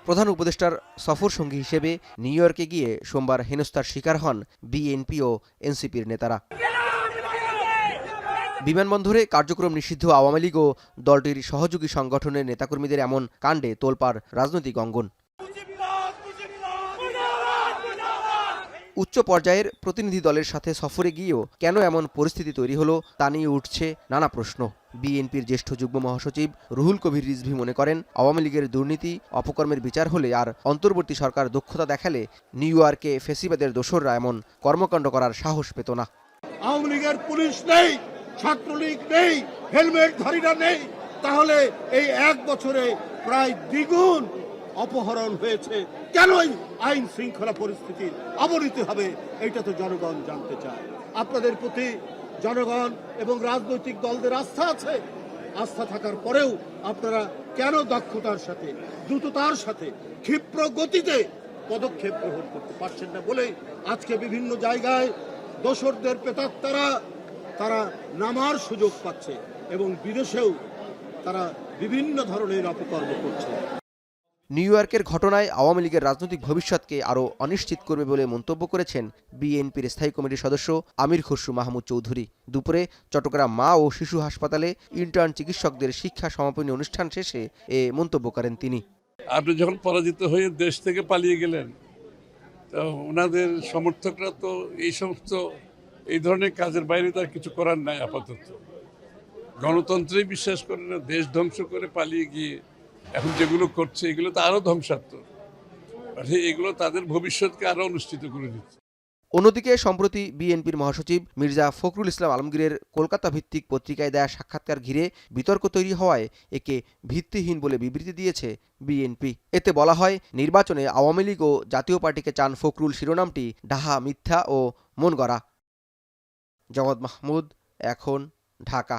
প্রধান উপদেষ্টার সফর সঙ্গী হিসেবে নিউ ইয়র্কে গিয়ে সোমবার হেনস্থার শিকার হন বিএনপি ও এনসিপির নেতারা। বিমানবন্দরে কার্যক্রম নিষিদ্ধ আওয়ামী লীগ ও দলটির সহযোগী সংগঠনের নেতাকর্মীদের এমন কাণ্ডে তোলপাড় রাজনৈতিক অঙ্গন। উচ্চ পর্যায়ের প্রতিনিধি দলের সাথে সফরে গিয়েও কেন এমন পরিস্থিতি তৈরি হলো তা নিয়ে উঠছে নানা প্রশ্ন। বিএনপির জ্যেষ্ঠ যুগ্ম মহাসচিব রুহুল কবির রিজভী মনে করেন, আওয়ামী লীগের দুর্নীতি অপকর্মের বিচার হলে আর অন্তর্বর্তী সরকার দক্ষতা দেখালে নিউ ইয়র্কে ফ্যাসিবাদের দোসররা এমন কর্মকাণ্ড করার সাহস পেত না। আওয়ামী লীগের পুলিশ নেই, ছাত্রলীগ নেই, হেলমেটধারীরা নেই, তাহলে এই 1 বছরে প্রায় দ্বিগুণ অপহরণ হয়েছে। কেনই আইন শৃঙ্খলা পরিস্থিতির অবনতি হবে, এটা তো জনগণ জানতে চায়। আপনাদের প্রতি জনগণ এবং রাজনৈতিক দলদের আস্থা আছে। আস্থা থাকার পরেও আপনারা কেন দক্ষতার সাথে, দ্রুততার সাথে, ক্ষিপ্র গতিতে পদক্ষেপ গ্রহণ করতে পারছেন না বলে আজকে বিভিন্ন জায়গায় দোসরদের প্রেতাত্মারা তারা নামার সুযোগ পাচ্ছে এবং বিদেশেও তারা বিভিন্ন ধরনের অপকর্ম করছে। নিউ ইয়র্কের ঘটনায় আওয়ামী লীগের রাজনৈতিক ভবিষ্যৎকে আরও অনিশ্চিত করবে বলে মন্তব্য করেছেন বিএনপির স্থায়ী কমিটির সদস্য আমির খসরু মাহমুদ চৌধুরী। দুপুরে চট্টগ্রাম মা ও শিশু হাসপাতালে ইন্টার্ন চিকিৎসকদের শিক্ষা সমাপনী অনুষ্ঠান শেষে এ মন্তব্য করেন তিনি। আপনি যখন পরাজিত হয়ে দেশ থেকে পালিয়ে গেলেন, তো ওনাদের সমর্থকরা তো এই ধরনের কাজের বাইরে তার কিছু করার নাই। আপাতত গণতন্ত্রেই বিশ্বাস করে না, দেশ ধ্বংস করে পালিয়ে গিয়ে এখন যেগুলো করছে এগুলো তো আরো ধ্বংসাত্মক। এগুলো তাদের ভবিষ্যৎকে আরো অনুষ্ঠিত করে দিচ্ছে। অন্যদিকে সম্প্রতি বিএনপির মহাসচিব মির্জা ফখরুল ইসলাম আলমগীরের কলকাতা ভিত্তিক পত্রিকায় দেয়া সাক্ষাৎকার ঘিরে বিতর্ক তৈরি হওয়ায় একে ভিত্তিহীন বলে বিবৃতি দিয়েছে বিএনপি। এতে বলা হয়, নির্বাচনে আওয়ামী লীগ ও জাতীয় পার্টিকে চান ফখরুল শিরোনামটি ডাহা, মিথ্যা ও মনগড়া। জওয়াদ মাহমুদ, এখন, ঢাকা।